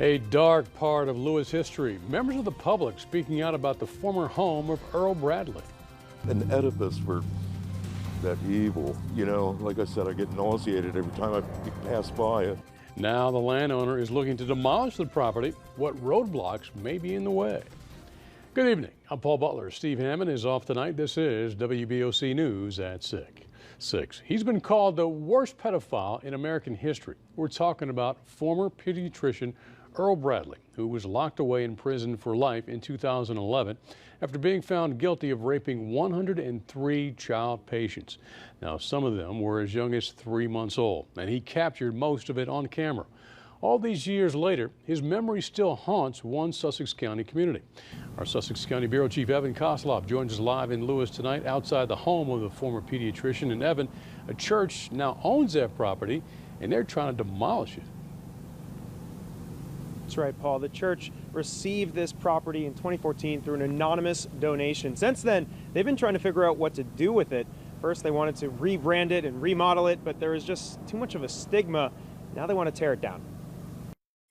A dark part of Lewes history. Members of the public speaking out about the former home of Earl Bradley. An edifice for that evil. You know, like I said, I get nauseated every time I pass by it. Now the landowner is looking to demolish the property. What roadblocks may be in the way? Good evening. I'm Paul Butler. Steve Hammond is off tonight. This is WBOC News at 6. He's been called the worst pedophile in American history. We're talking about former pediatrician Earl Bradley, who was locked away in prison for life in 2011 after being found guilty of raping 103 child patients. Now, some of them were as young as 3 months old, and he captured most of it on camera. All these years later, his memory still haunts one Sussex County community. Our Sussex County Bureau Chief Evan Kosloff joins us live in Lewes tonight outside the home of the former pediatrician. And Evan, a church now owns that property, and they're trying to demolish it. That's right, Paul. The church received this property in 2014 through an anonymous donation. Since then, they've been trying to figure out what to do with it. First, they wanted to rebrand it and remodel it, but there is just too much of a stigma. Now they want to tear it down.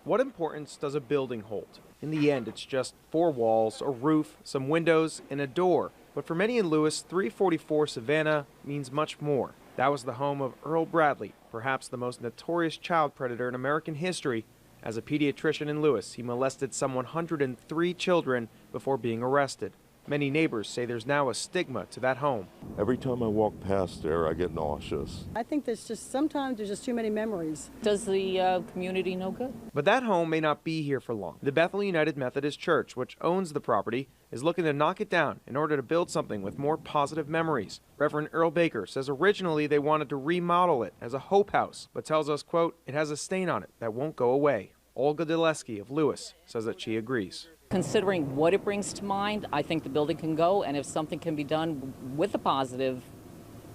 What importance does a building hold? In the end, it's just 4 walls, a roof, some windows, and a door. But for many in Lewes, 344 Savannah means much more. That was the home of Earl Bradley, perhaps the most notorious child predator in American history. As a pediatrician in Lewes, he molested some 103 children before being arrested. Many neighbors say there's now a stigma to that home. Every time I walk past there, I get nauseous. I think sometimes there's just too many memories. Does the community no good? But that home may not be here for long. The Bethel United Methodist Church, which owns the property, is looking to knock it down in order to build something with more positive memories. Reverend Earl Baker says originally they wanted to remodel it as a hope house, but tells us, quote, it has a stain on it that won't go away. Olga Deleski of Lewes says that she agrees. Considering what it brings to mind, I think the building can go, and if something can be done with a positive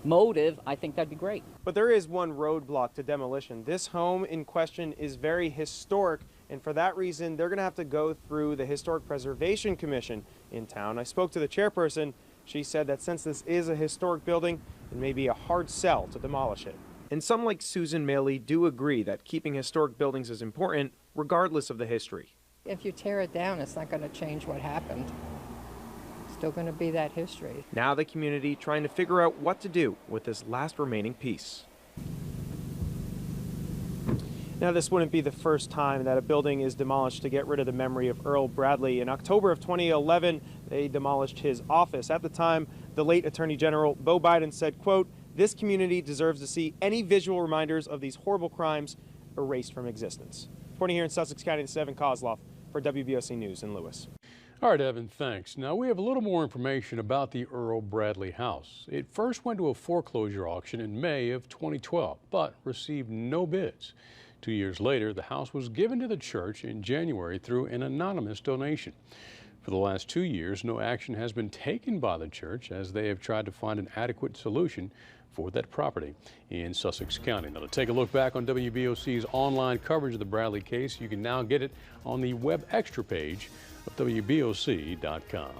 motive, I think that'd be great. But there is one roadblock to demolition. This home in question is very historic, and for that reason, they're going to have to go through the Historic Preservation Commission in town. I spoke to the chairperson. She said that since this is a historic building, it may be a hard sell to demolish it. And some, like Susan Maley, do agree that keeping historic buildings is important, regardless of the history. If you tear it down, it's not going to change what happened. It's still going to be that history. Now the community trying to figure out what to do with this last remaining piece. Now, this wouldn't be the first time that a building is demolished to get rid of the memory of Earl Bradley. In October of 2011, they demolished his office. At the time, the late Attorney General Beau Biden said, quote, this community deserves to see any visual reminders of these horrible crimes erased from existence. Reporting here in Sussex County, this is Evan Kosloff for WBOC News in Lewes. All right, Evan, thanks. Now we have a little more information about the Earl Bradley house. It first went to a foreclosure auction in May of 2012, but received no bids. 2 years later, the house was given to the church in January through an anonymous donation. For the last 2 years, no action has been taken by the church as they have tried to find an adequate solution for that property in Sussex County. Now, to take a look back on WBOC's online coverage of the Bradley case, you can now get it on the Web Extra page of WBOC.com.